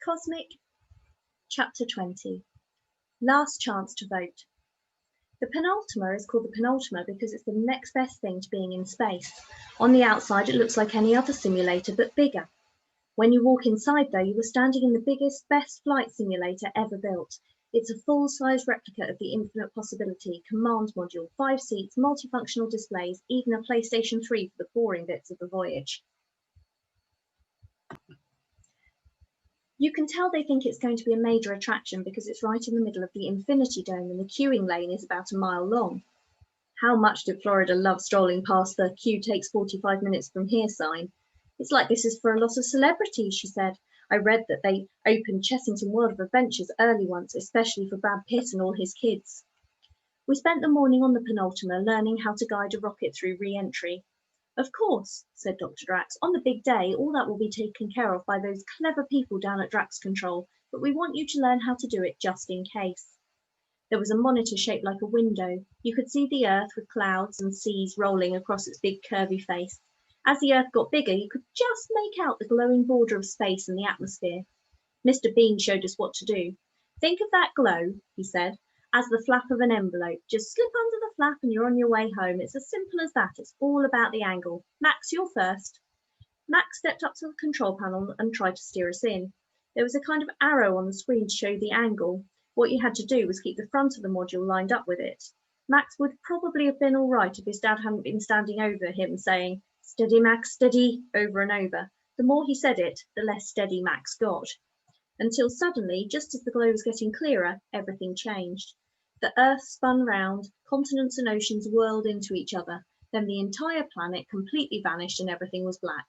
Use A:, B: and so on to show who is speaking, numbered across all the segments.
A: Cosmic, Chapter 20. Last Chance to Vote. The penultima is called the penultima because it's the next best thing to being in space. On the outside, it looks like any other simulator, but bigger. When you walk inside, though, you are standing in the biggest, best flight simulator ever built. It's a full-size replica of the Infinite Possibility command module, 5 seats, multifunctional displays, even a PlayStation 3 for the boring bits of the voyage. You can tell they think it's going to be a major attraction because it's right in the middle of the Infinity Dome and the queuing lane is about a mile long. How much did Florida love strolling past the queue takes 45 minutes from here sign? It's like this is for a lot of celebrities, she said. I read that they opened Chessington World of Adventures early once, especially for Brad Pitt and all his kids. We spent the morning on the penultima learning how to guide a rocket through re-entry. Of course, said Dr. Drax. On the big day, all that will be taken care of by those clever people down at Drax Control, but we want you to learn how to do it just in case. There was a monitor shaped like a window. You could see the Earth with clouds and seas rolling across its big curvy face. As the Earth got bigger, you could just make out the glowing border of space and the atmosphere. Mr. Bean showed us what to do. Think of that glow, he said, as the flap of an envelope. Just slip under the flap and you're on your way home. It's as simple as that. It's all about the angle. Max, you're first. Max stepped up to the control panel and tried to steer us in. There was a kind of arrow on the screen to show the angle. What you had to do was keep the front of the module lined up with it. Max would probably have been all right if his dad hadn't been standing over him saying, "Steady, Max, steady," over and over. The more he said it, the less steady Max got. Until suddenly, just as the glow was getting clearer, everything changed. The Earth spun round, continents and oceans whirled into each other. Then the entire planet completely vanished and everything was black.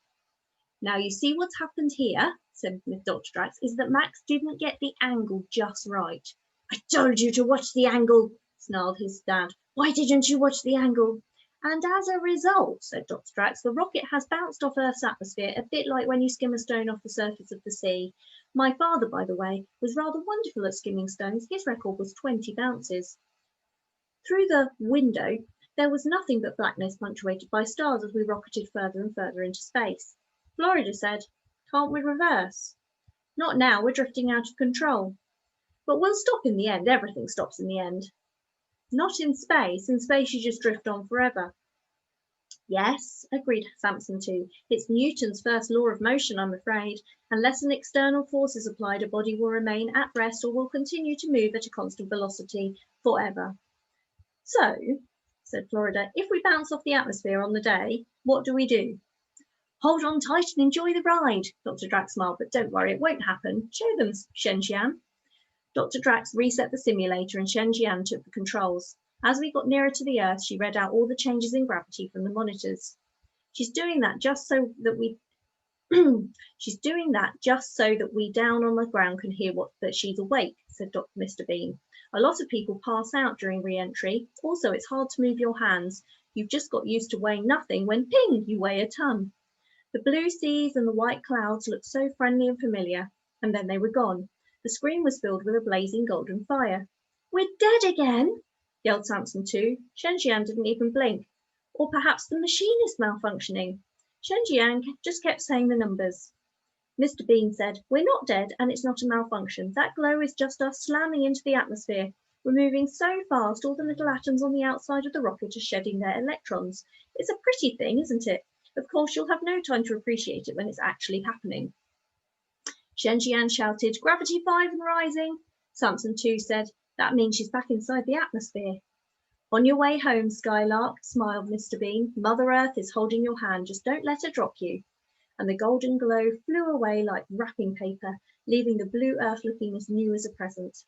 A: Now you see what's happened here, said Dr. Drax, is that Max didn't get the angle just right. I told you to watch the angle, snarled his dad. Why didn't you watch the angle? And as a result, said Dr. Drax, the rocket has bounced off Earth's atmosphere, a bit like when you skim a stone off the surface of the sea. My father, by the way, was rather wonderful at skimming stones. His record was 20 bounces. Through the window, there was nothing but blackness punctuated by stars as we rocketed further and further into space. Florida said, "Can't we reverse?" "Not now, we're drifting out of control." "But we'll stop in the end. Everything stops in the end." "Not in space. In space you just drift on forever." "Yes," agreed Samson too. "It's Newton's first law of motion, I'm afraid. Unless an external force is applied, a body will remain at rest or will continue to move at a constant velocity forever." "So," said Florida, "if we bounce off the atmosphere on the day, what do we do?" "Hold on tight and enjoy the ride," Dr. Drax smiled, "but don't worry, it won't happen. Show them, Shenjian." Dr. Drax reset the simulator and Shenjian took the controls. As we got nearer to the Earth, she read out all the changes in gravity from the monitors. She's doing that just so that we down on the ground can hear that she's awake, said Mr. Bean. "A lot of people pass out during re-entry. Also, it's hard to move your hands. You've just got used to weighing nothing when, ping, you weigh a ton." The blue seas and the white clouds looked so friendly and familiar, and then they were gone. The screen was filled with a blazing golden fire. "We're dead again!" yelled Samson too. Shenjian didn't even blink. Or perhaps the machine is malfunctioning. Shenjian just kept saying the numbers. Mr. Bean said, "We're not dead and it's not a malfunction. That glow is just us slamming into the atmosphere. We're moving so fast all the little atoms on the outside of the rocket are shedding their electrons. It's a pretty thing, isn't it? Of course, you'll have no time to appreciate it when it's actually happening." Shenjian shouted, "Gravity 5 and rising." Samson too said, "That means she's back inside the atmosphere." "On your way home, Skylark," smiled Mr. Bean. "Mother Earth is holding your hand. Just don't let her drop you." And the golden glow flew away like wrapping paper, leaving the blue Earth looking as new as a present.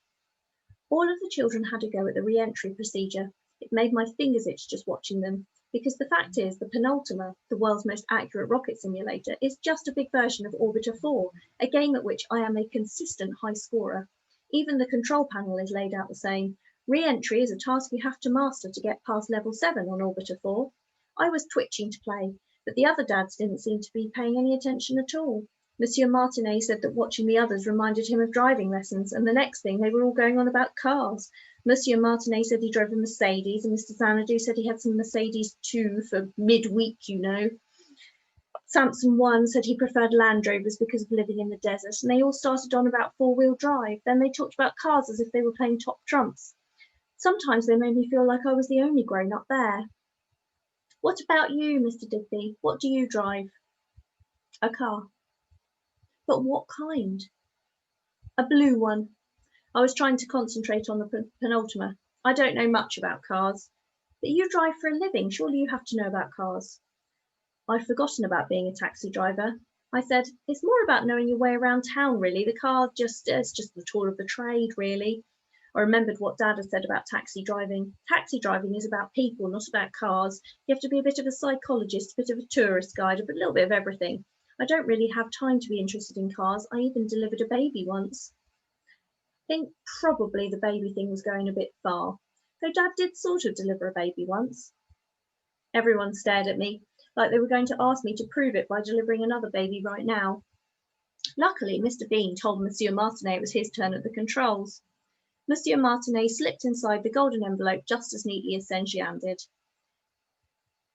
A: All of the children had a go at the re-entry procedure. It made my fingers itch just watching them. Because the fact is, the penultima, the world's most accurate rocket simulator, is just a big version of Orbiter 4, a game at which I am a consistent high scorer. Even the control panel is laid out the same. Re-entry is a task you have to master to get past level 7 on Orbiter 4. I was twitching to play, but the other dads didn't seem to be paying any attention at all. Monsieur Martinet said that watching the others reminded him of driving lessons, and the next thing they were all going on about cars. Monsieur Martinet said he drove a Mercedes, and Mr. Xanadu said he had some Mercedes too for midweek, you know. Samson 1 said he preferred Land Rovers because of living in the desert, and they all started on about four-wheel drive. Then they talked about cars as if they were playing top trumps. Sometimes they made me feel like I was the only grown-up there. What about you, Mr. Digby? What do you drive? A car. But what kind? A blue one. I was trying to concentrate on the penultimate. I don't know much about cars. But you drive for a living. Surely you have to know about cars. I'd forgotten about being a taxi driver. I said, it's more about knowing your way around town, really. The car it's just the tool of the trade, really. I remembered what Dad had said about taxi driving. Taxi driving is about people, not about cars. You have to be a bit of a psychologist, a bit of a tourist guide, a little bit of everything. I don't really have time to be interested in cars. I even delivered a baby once. I think probably the baby thing was going a bit far, though Dad did sort of deliver a baby once. Everyone stared at me, like they were going to ask me to prove it by delivering another baby right now. Luckily, Mr. Bean told Monsieur Martinet it was his turn at the controls. Monsieur Martinet slipped inside the golden envelope just as neatly as Senjian did.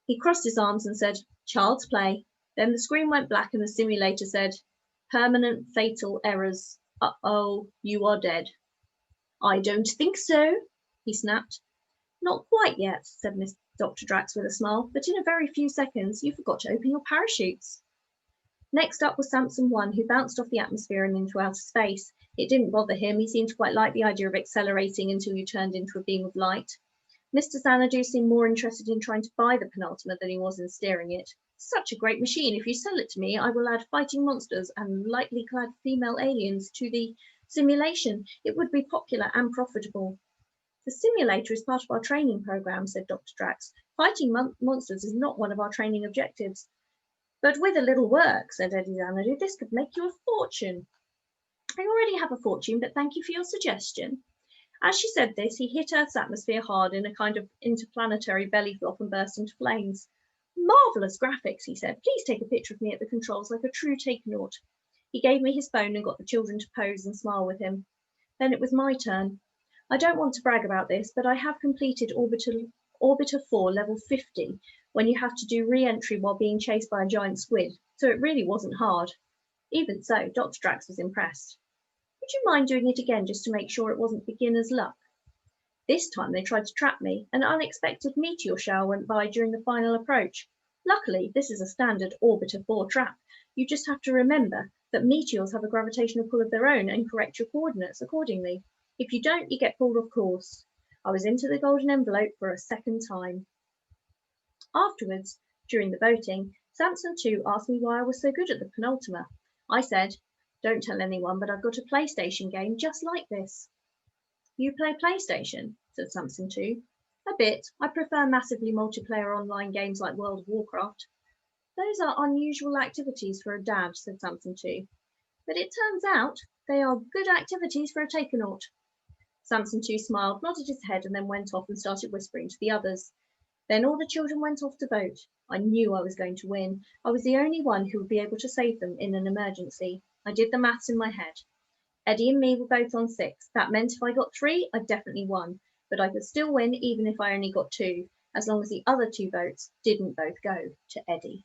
A: He crossed his arms and said, "Child's play." Then the screen went black and the simulator said, "Permanent fatal errors. Uh-oh, you are dead." "I don't think so," he snapped. "Not quite yet," said Dr. Drax with a smile, "but in a very few seconds you forgot to open your parachutes." Next up was Samson 1, who bounced off the atmosphere and into outer space. It didn't bother him. He seemed to quite like the idea of accelerating until you turned into a beam of light. Mr. Xanadu seemed more interested in trying to buy the penultimate than he was in steering it. "Such a great machine. If you sell it to me, I will add fighting monsters and lightly clad female aliens to the simulation. It would be popular and profitable." "The simulator is part of our training program," said Dr. Drax. "Fighting monsters is not one of our training objectives." "But with a little work," said Eddie Xanadu, "this could make you a fortune." "I already have a fortune, but thank you for your suggestion." As she said this, he hit Earth's atmosphere hard in a kind of interplanetary belly flop and burst into flames. "Marvellous graphics," he said. "Please take a picture of me at the controls like a true takenaut." He gave me his phone and got the children to pose and smile with him. Then it was my turn. I don't want to brag about this, but I have completed Orbiter 4 level 50, when you have to do re-entry while being chased by a giant squid, so it really wasn't hard. Even so, Dr. Drax was impressed. "Would you mind doing it again just to make sure it wasn't beginner's luck?" This time they tried to trap me. An unexpected meteor shower went by during the final approach. Luckily, this is a standard Orbiter 4 trap. You just have to remember that meteors have a gravitational pull of their own and correct your coordinates accordingly. If you don't, you get pulled off course. I was into the golden envelope for a second time. Afterwards, during the voting, Samson 2 asked me why I was so good at the penultimate. I said, "Don't tell anyone, but I've got a PlayStation game just like this." "You play PlayStation?" said Samson 2. "A bit. I prefer massively multiplayer online games like World of Warcraft." "Those are unusual activities for a dad," said Samson 2. "But it turns out they are good activities for a takenaut." Samson 2 smiled, nodded his head, and then went off and started whispering to the others. Then all the children went off to vote. I knew I was going to win. I was the only one who would be able to save them in an emergency. I did the maths in my head. Eddie and me were both on 6. That meant if I got 3, I definitely won. But I could still win even if I only got 2, as long as the other 2 votes didn't both go to Eddie.